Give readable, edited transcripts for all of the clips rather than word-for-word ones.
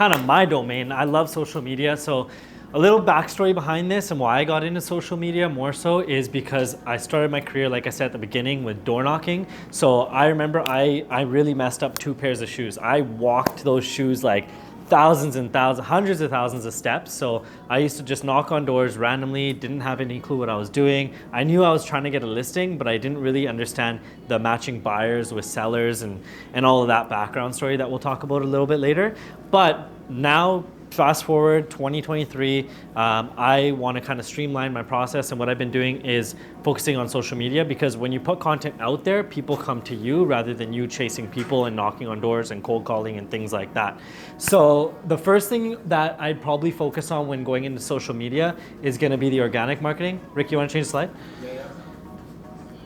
kind of my domain. I love social media. So a little backstory behind this and why I got into social media more so is because I started my career, like I said at the beginning, with door knocking. So I remember I really messed up 2 pairs of shoes. I walked those shoes like thousands and thousands, hundreds of thousands of steps. So I used to just knock on doors randomly, didn't have any clue what I was doing. I knew I was trying to get a listing, but I didn't really understand the matching buyers with sellers and all of that background story that we'll talk about a little bit later. But now, fast forward 2023, I want to kind of streamline my process, and what I've been doing is focusing on social media, because when you put content out there, people come to you rather than you chasing people and knocking on doors and cold calling and things like that. So the first thing that I'd probably focus on when going into social media is going to be the organic marketing. Rick, you want to change the slide? Yeah.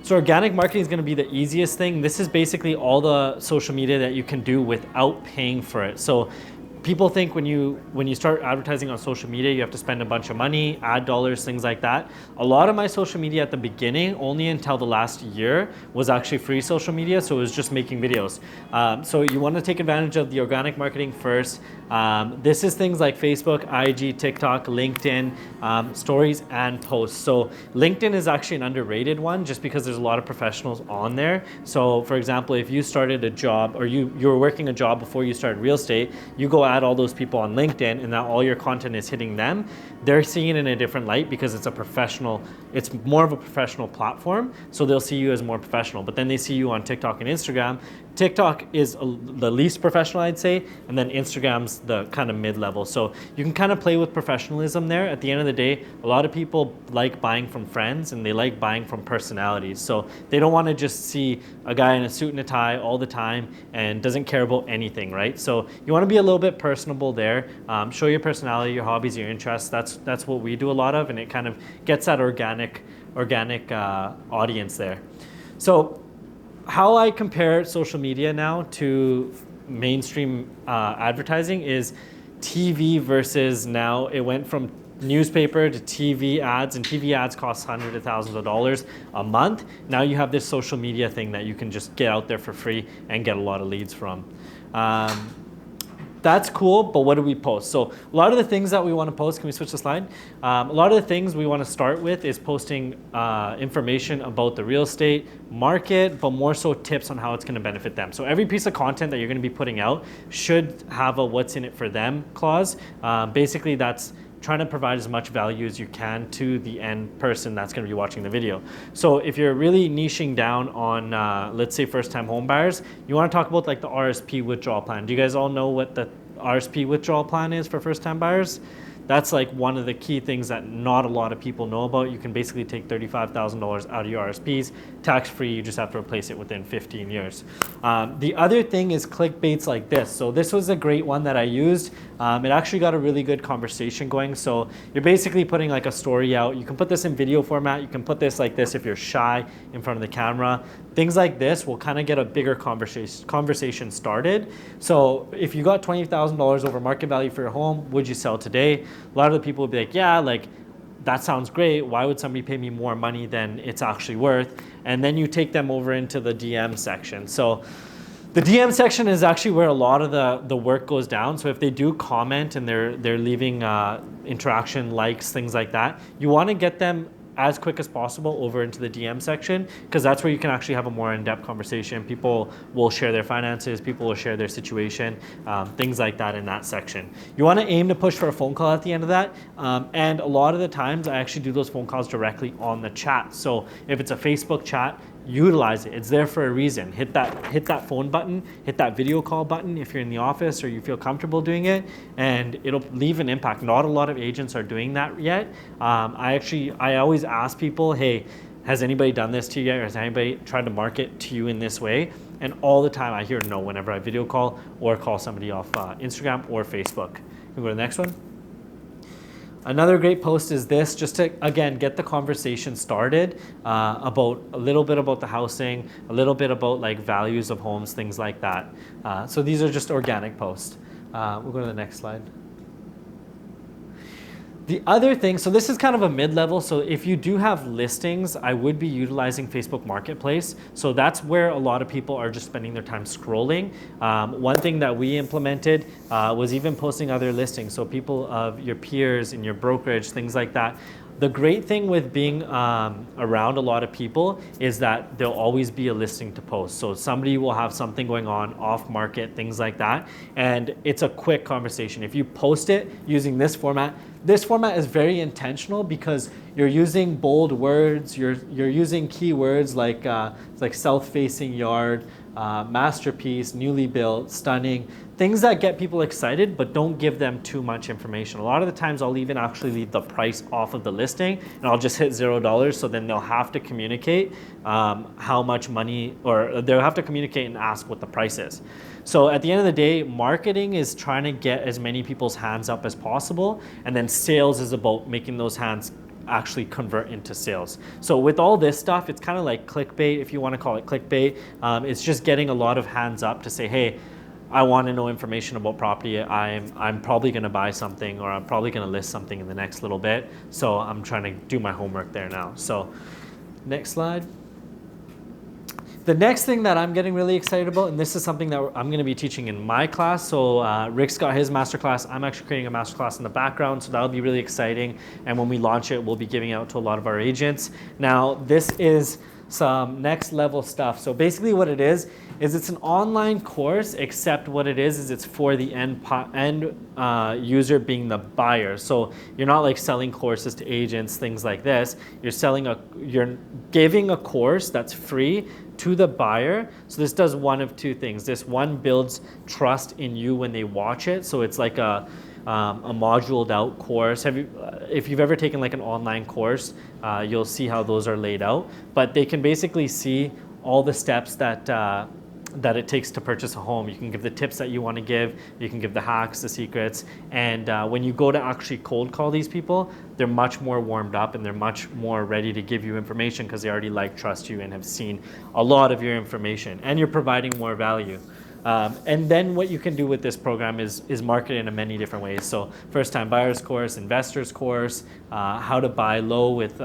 So organic marketing is going to be the easiest thing. This is basically all the social media that you can do without paying for it. So people think when you start advertising on social media, you have to spend a bunch of money, ad dollars, things like that. A lot of my social media at the beginning, only until the last year, was actually free social media. So it was just making videos. So you want to take advantage of the organic marketing first. This is things like Facebook, IG, TikTok, LinkedIn, stories, and posts. So LinkedIn is actually an underrated one just because there's a lot of professionals on there. So for example, if you started a job or you were working a job before you started real estate, you go add all those people on LinkedIn and now all your content is hitting them. They're seeing it in a different light because it's it's more of a professional platform. So they'll see you as more professional, but then they see you on TikTok and Instagram. TikTok is the least professional, I'd say, and then Instagram's the kind of mid-level. So you can kind of play with professionalism there. At the end of the day, a lot of people like buying from friends and they like buying from personalities. So they don't want to just see a guy in a suit and a tie all the time and doesn't care about anything, right? So you want to be a little bit personable there. Show your personality, your hobbies, your interests. That's what we do a lot of, and it kind of gets that organic audience there. So how I compare social media now to mainstream advertising is TV versus now it went from newspaper to TV ads, and TV ads cost hundreds of thousands of dollars a month. Now you have this social media thing that you can just get out there for free and get a lot of leads from. That's cool, but what do we post? So a lot of the things that we want to post, can we switch the slide? A lot of the things we want to start with is posting information about the real estate market, but more so tips on how it's going to benefit them. So every piece of content that you're going to be putting out should have a what's in it for them clause. Basically, that's trying to provide as much value as you can to the end person that's going to be watching the video. So if you're really niching down on, let's say, first-time home buyers, you want to talk about like the RSP withdrawal plan. Do you guys all know what the RSP withdrawal plan is for first-time buyers? That's like one of the key things that not a lot of people know about. You can basically take $35,000 out of your RSPs, tax-free. You just have to replace it within 15 years. The other thing is clickbaits like this. So this was a great one that I used. It actually got a really good conversation going. So you're basically putting like a story out. You can put this in video format. You can put this like this if you're shy in front of the camera. Things like this will kind of get a bigger conversation started. So if you got $20,000 over market value for your home, would you sell today? A lot of the people would be like, yeah, like that sounds great. Why would somebody pay me more money than it's actually worth? And then you take them over into the DM section. So the DM section is actually where a lot of the work goes down. So if they do comment and they're leaving interaction, likes, things like that, you want to get them as quick as possible over into the DM section, because that's where you can actually have a more in-depth conversation. People will share their finances, people will share their situation, things like that in that section. You want to aim to push for a phone call at the end of that, and a lot of the times I actually do those phone calls directly on the chat. So if it's a Facebook chat, utilize it. It's there for a reason. Hit that phone button, hit that video call button if you're in the office or you feel comfortable doing it, and it'll leave an impact. Not a lot of agents are doing that yet. I always ask people, hey, has anybody done this to you yet, or has anybody tried to market to you in this way? And all the time I hear no whenever I video call or call somebody off Instagram or Facebook. Can we go to the next one? Another great post is this, just to, again, get the conversation started about a little bit about the housing, a little bit about like values of homes, things like that. So these are just organic posts. We'll go to the next slide. The other thing, so this is kind of a mid-level, so if you do have listings, I would be utilizing Facebook Marketplace. So that's where a lot of people are just spending their time scrolling. One thing that we implemented was even posting other listings. So people of your peers in your brokerage, things like that. The great thing with being around a lot of people is that there'll always be a listing to post. So somebody will have something going on off market, things like that. And it's a quick conversation. If you post it using this format is very intentional because you're using bold words, you're using keywords like south-facing yard, masterpiece, newly built, stunning, things that get people excited but don't give them too much information. A lot of the times I'll even actually leave the price off of the listing and I'll just hit $0, so then they'll have to communicate how much money, or they'll have to communicate and ask what the price is. So at the end of the day, marketing is trying to get as many people's hands up as possible, and then sales is about making those hands actually convert into sales. So with all this stuff, it's kind of like clickbait, if you want to call it clickbait. It's just getting a lot of hands up to say, hey, I want to know information about property. I'm probably going to buy something, or I'm probably going to list something in the next little bit. So I'm trying to do my homework there now. So next slide. The next thing that I'm getting really excited about, and this is something that I'm going to be teaching in my class. So Rick's got his masterclass. I'm actually creating a masterclass in the background, so that'll be really exciting. And when we launch it, we'll be giving out to a lot of our agents. Now, this is some next level stuff. So basically what it is it's an online course, except what it is it's for the end user being the buyer. So you're not like selling courses to agents, things like this. You're giving a course that's free to the buyer. So this does one of two things. This one builds trust in you when they watch it. So it's like a moduled out course. If you've ever taken like an online course, you'll see how those are laid out. But they can basically see all the steps that it takes to purchase a home. You can give the tips that you want to give. You can give the hacks, the secrets. And when you go to actually cold call these people, they're much more warmed up and they're much more ready to give you information because they already trust you and have seen a lot of your information. And you're providing more value. And then what you can do with this program is market it in many different ways. So first time buyers course, investors course, how to buy low with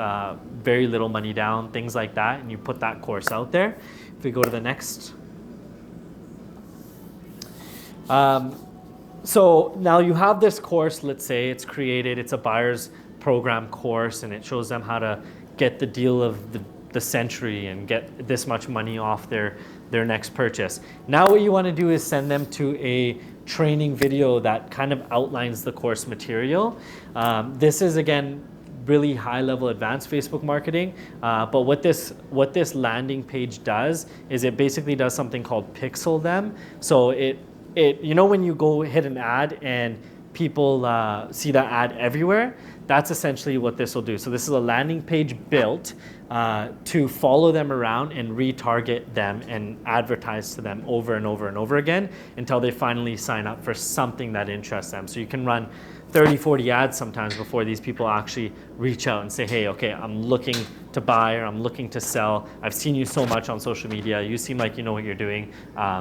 very little money down, things like that. And you put that course out there. If we go to the next. So now you have this course, let's say it's created, it's a buyer's program course, and it shows them how to get the deal of the century and get this much money off their next purchase. Now what you want to do is send them to a training video that kind of outlines the course material. This is, again, really high level advanced Facebook marketing. But what this landing page does is it basically does something called pixel them. So you know when you go hit an ad and people see that ad everywhere, that's essentially what this will do. So this is a landing page built to follow them around and retarget them and advertise to them over and over and over again until they finally sign up for something that interests them. So you can run 30, 40 ads sometimes before these people actually reach out and say, hey, okay, I'm looking to buy or I'm looking to sell. I've seen you so much on social media. You seem like you know what you're doing.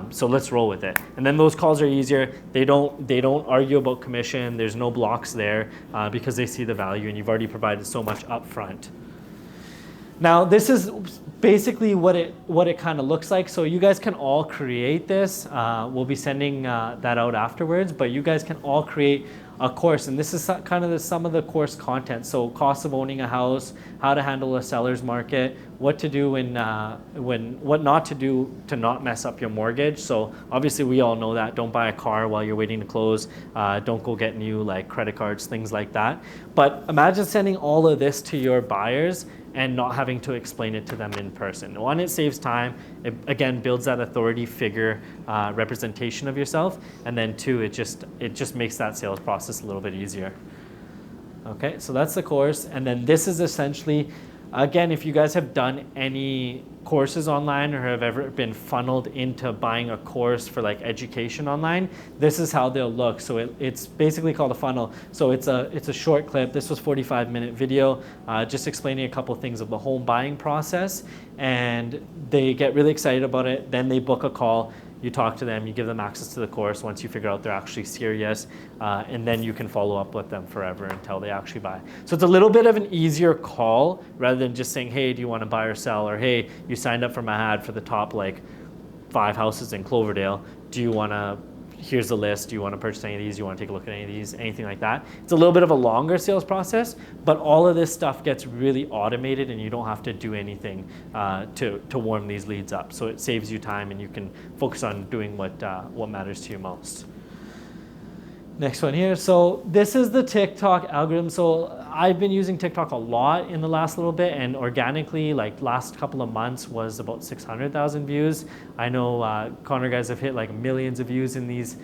So let's roll with it. And then those calls are easier. They don't argue about commission. There's no blocks there because they see the value and you've already provided so much upfront. Now this is basically what it kind of looks like. So you guys can all create this. We'll be sending that out afterwards, but you guys can all create a course, and this is kind of some of the course content. So cost of owning a house, how to handle a seller's market, what to do what not to do to not mess up your mortgage. So obviously we all know that. Don't buy a car while you're waiting to close. Don't go get new credit cards, things like that. But imagine sending all of this to your buyers and not having to explain it to them in person. One, it saves time. It, again, builds that authority figure representation of yourself. And then two, it just makes that sales process a little bit easier. Okay, so that's the course. And then this is essentially, again, if you guys have done any courses online or have ever been funneled into buying a course for education online, this is how they'll look. So it's basically called a funnel. So it's a short clip. This was 45-minute video, just explaining a couple things of the home buying process, and they get really excited about it. Then they book a call. you talk to them, you give them access to the course once you figure out they're actually serious, and then you can follow up with them forever until they actually buy. So it's a little bit of an easier call rather than just saying, hey, do you want to buy or sell? Or hey, you signed up for my ad for the top like 5 houses in Cloverdale. Do you want to, here's the list, do you want to purchase any of these? Do you want to take a look at any of these? Anything like that. It's a little bit of a longer sales process, but all of this stuff gets really automated and you don't have to do anything to warm these leads up. So it saves you time and you can focus on doing what matters to you most. Next one here. So this is the TikTok algorithm. So I've been using TikTok a lot in the last little bit, and organically, like last couple of months was about 600,000 views. I know Connor guys have hit like millions of views in these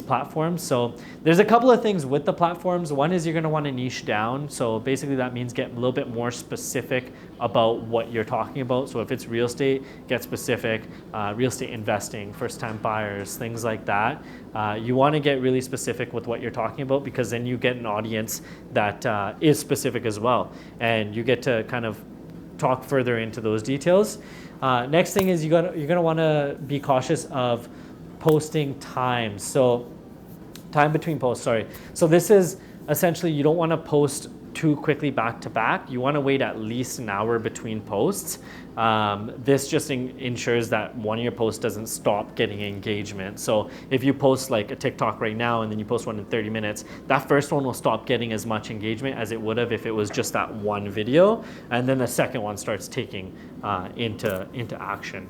platforms. So there's a couple of things with the platforms. One is you're going to want to niche down. So basically that means get a little bit more specific about what you're talking about. So if it's real estate, get specific. Real estate investing, first-time buyers, things like that. You want to get really specific with what you're talking about, because then you get an audience that is specific as well. And you get to kind of talk further into those details. Next thing is you're going to want to be cautious of posting times. So time between posts, sorry. So this is essentially, you don't want to post too quickly back to back. You want to wait at least an hour between posts. This just ensures that one of your posts doesn't stop getting engagement. So if you post like a TikTok right now and then you post one in 30 minutes, that first one will stop getting as much engagement as it would have if it was just that one video. And then the second one starts taking into action.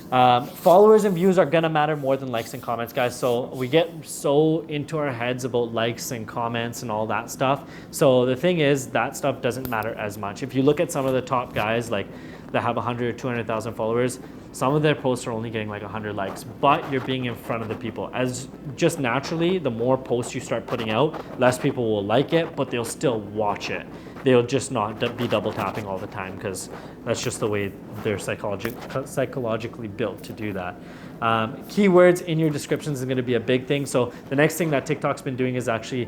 Followers and views are gonna matter more than likes and comments, guys. So we get so into our heads about likes and comments and all that stuff. So the thing is, that stuff doesn't matter as much. If you look at some of the top guys like that have 100 or 200,000 followers, some of their posts are only getting like 100 likes, but you're being in front of the people. As just naturally, the more posts you start putting out, less people will like it, but they'll still watch it. They'll just not be double tapping all the time, because that's just the way they're psychologically built to do that. Keywords in your descriptions is going to be a big thing. So the next thing that TikTok's been doing is actually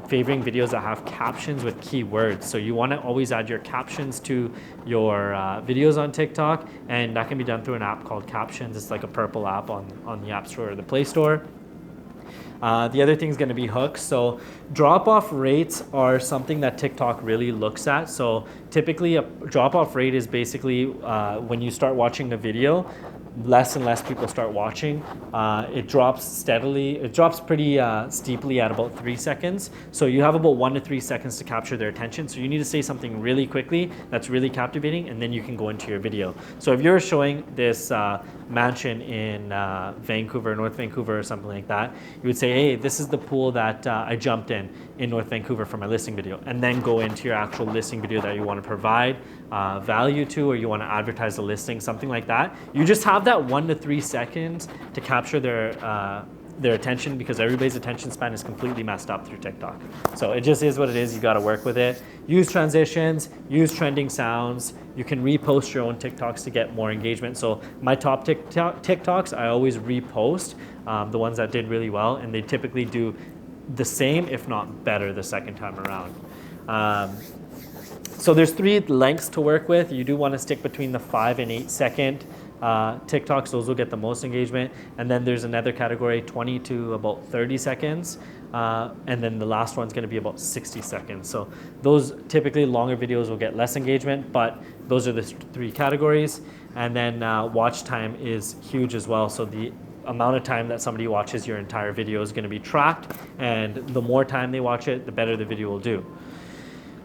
favoring videos that have captions with keywords. So you want to always add your captions to your videos on TikTok, and that can be done through an app called Captions. It's like a purple app on the App Store or the Play Store. The other thing is going to be hooks. So drop-off rates are something that TikTok really looks at. So typically a drop-off rate is basically when you start watching a video, less and less people start watching. It drops steadily. It drops pretty steeply at about 3 seconds. So you have about 1 to 3 seconds to capture their attention. So you need to say something really quickly that's really captivating, and then you can go into your video. So if you're showing this mansion in Vancouver, North Vancouver or something like that, you would say, hey, this is the pool that I jumped in North Vancouver for my listing video, and then go into your actual listing video that you want to provide value to, or you want to advertise the listing, something like that. You just have that 1 to 3 seconds to capture their attention, because everybody's attention span is completely messed up through TikTok. So it just is what it is. You got to work with it. Use transitions, use trending sounds. You can repost your own TikToks to get more engagement. So my top TikToks, I always repost the ones that did really well, and they typically do the same, if not better, the second time around. So there's 3 lengths to work with. You do want to stick between the 5 and 8 second TikToks. Those will get the most engagement. And then there's another category, 20 to about 30 seconds. And then the last one's going to be about 60 seconds. So those typically longer videos will get less engagement, but those are the 3 categories. And then watch time is huge as well. So the amount of time that somebody watches your entire video is going to be tracked, and the more time they watch it, the better the video will do.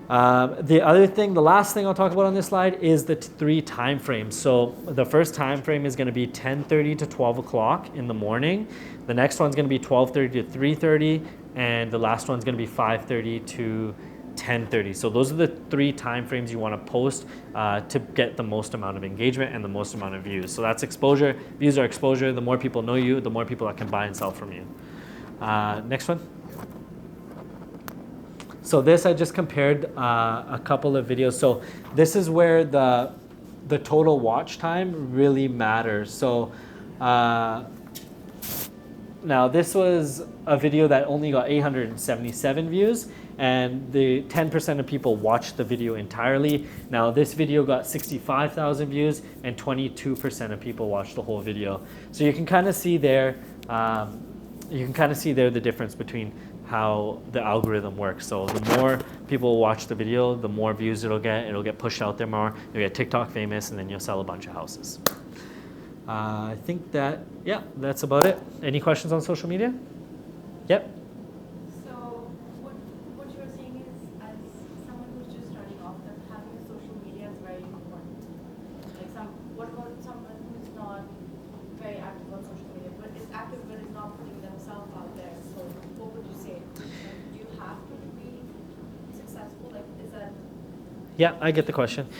The last thing I'll talk about on this slide is the 3 time frames. So the first time frame is going to be 10:30 to 12 o'clock in the morning. The next one's going to be 12:30 to 3:30, and the last one's going to be 5:30 to 10:30. So those are the 3 time frames you want to post to get the most amount of engagement and the most amount of views. So that's exposure. Views are exposure. The more people know you, the more people that can buy and sell from you. Next one. So this, I just compared a couple of videos. So this is where the total watch time really matters. So Now this was a video that only got 877 views, and the 10% of people watched the video entirely. Now this video got 65,000 views, and 22% of people watched the whole video. So you can kind of see there, the difference between how the algorithm works. So the more people watch the video, the more views it'll get pushed out there more, you'll get TikTok famous, and then you'll sell a bunch of houses. I think that's about it. Any questions on social media? Yep. So what you're saying is, as someone who's just starting off, that having social media is very important. Like what about someone who's not very active on social media, but is active but is not putting themselves out there? So what would you say? Like, do you have to be successful? Like, is that? Yeah, I get the question.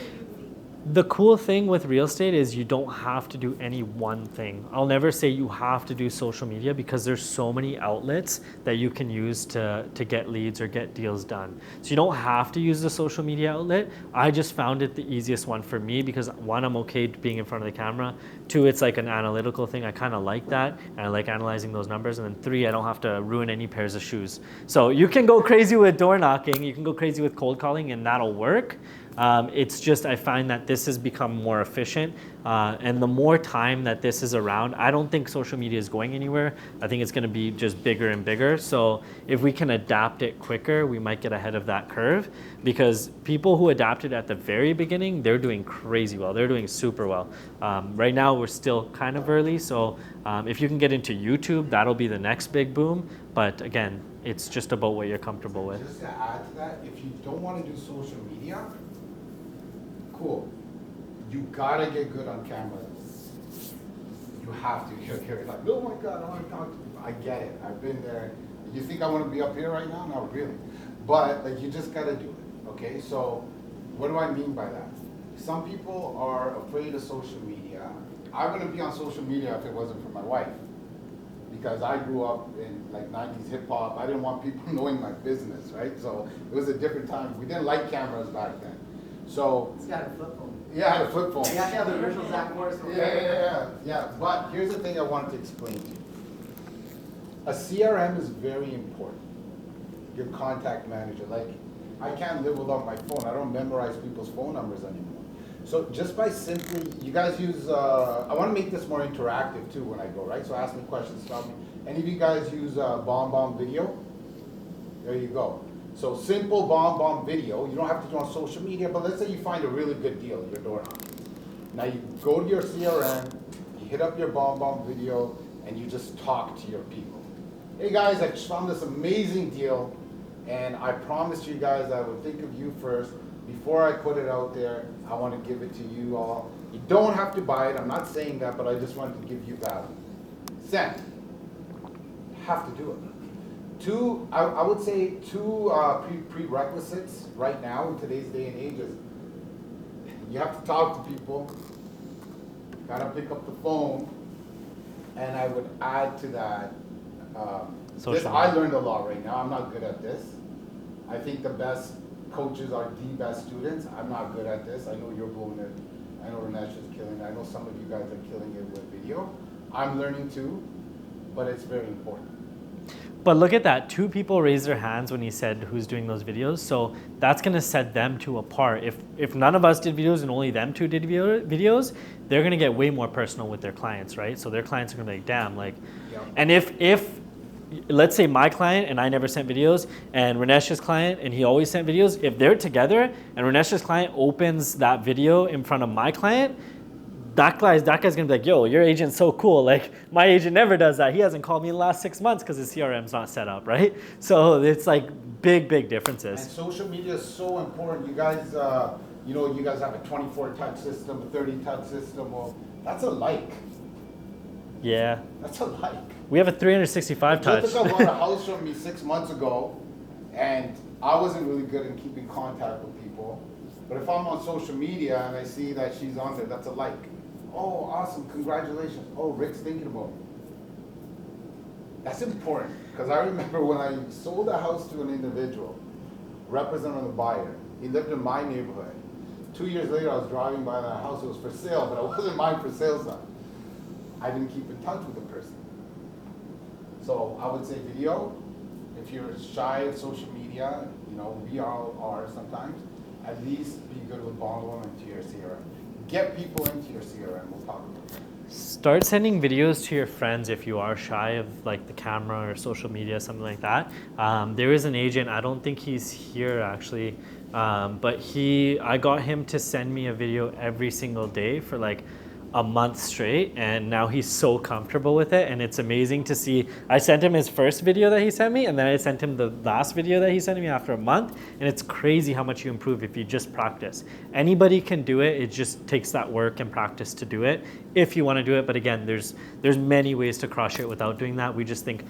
The cool thing with real estate is you don't have to do any one thing. I'll never say you have to do social media because there's so many outlets that you can use to get leads or get deals done. So you don't have to use the social media outlet. I just found it the easiest one for me because one, I'm okay being in front of the camera. Two, it's like an analytical thing. I kind of like that, and I like analyzing those numbers. And then three, I don't have to ruin any pairs of shoes. So you can go crazy with door knocking, you can go crazy with cold calling, and that'll work. It's just I find that this has become more efficient, and the more time that this is around, I don't think social media is going anywhere. I think it's going to be just bigger and bigger. So if we can adapt it quicker, we might get ahead of that curve, because people who adapted at the very beginning, they're doing crazy well. They're doing super well. Right now, we're still kind of early. So if you can get into YouTube, that'll be the next big boom. But again, it's just about what you're comfortable with. Just to add to that, if you don't want to do social media, cool. You gotta get good on camera. You have to. You're like, oh my God, I want to talk to people. I get it. I've been there. You think I want to be up here right now? Not really. But like, you just gotta do it. Okay. So, what do I mean by that? Some people are afraid of social media. I wouldn't be on social media if it wasn't for my wife, because I grew up in like 90s hip hop. I didn't want people knowing my business, right? So it was a different time. We didn't like cameras back then. So It's got a flip phone. yeah, I had a flip phone. You actually have the original Zach Morris. Yeah. But here's the thing I wanted to explain to you. A CRM is very important. Your contact manager. Like, I can't live without my phone. I don't memorize people's phone numbers anymore. So just by simply, you guys use, I want to make this more interactive too when I go, right? So ask me questions, stop me. Any of you guys use Bomb Video? There you go. So simple Bomb Video. You don't have to do it on social media, but let's say you find a really good deal at your door knocking. Now you go to your CRM, you hit up your Bomb Video, and you just talk to your people. Hey guys, I just found this amazing deal, and I promised you guys I would think of you first. Before I put it out there, I want to give it to you all. You don't have to buy it. I'm not saying that, but I just wanted to give you value. Send. Have to do it. I would say two prerequisites right now in today's day and age is you have to talk to people, gotta pick up the phone, and I would add to that, I learned a lot right now. I'm not good at this. I think the best coaches are the best students. I'm not good at this. I know you're blowing it. I know Ranesh is killing it. I know some of you guys are killing it with video. I'm learning too, but it's very important. But look at that, 2 people raised their hands when he said who's doing those videos. So that's gonna set them two apart. If none of us did videos and only them 2 did videos, they're gonna get way more personal with their clients, right? So their clients are gonna be like, damn, like, yep. And if let's say my client and I never sent videos, and Ranesh's client and he always sent videos, if they're together and Ranesh's client opens that video in front of my client, that guy's gonna be like, yo, your agent's so cool. Like, my agent never does that. He hasn't called me in the last 6 months because his CRM's not set up, right? So it's like big differences. And social media is so important. You guys, you guys have a 24 touch system, a 30 touch system. Well, that's a like. Yeah. That's a like. We have a 365 touch. Jessica bought a house from me 6 months ago, and I wasn't really good in keeping contact with people. But if I'm on social media and I see that she's on there, that's a like. Oh, awesome, congratulations. Oh, Rick's thinking about me. That's important, because I remember when I sold a house to an individual, representing the buyer. He lived in my neighborhood. 2 years later, I was driving by that house. It was for sale, but it wasn't mine for sale sign. I didn't keep in touch with the person. So I would say video. If you're shy of social media, you know, we all are sometimes, at least be good with bundling into your CRM. Get people into your CRM, we'll talk about that. Start sending videos to your friends if you are shy of like the camera or social media, something like that. There is an agent, I don't think he's here actually, but I got him to send me a video every single day for like a month straight, and now he's so comfortable with it, and it's amazing to see. I sent him his first video that he sent me, and then I sent him the last video that he sent me after a month, and it's crazy how much you improve if you just practice. Anybody can do it, it just takes that work and practice to do it if you want to do it. But again, there's many ways to crush it without doing that. We just think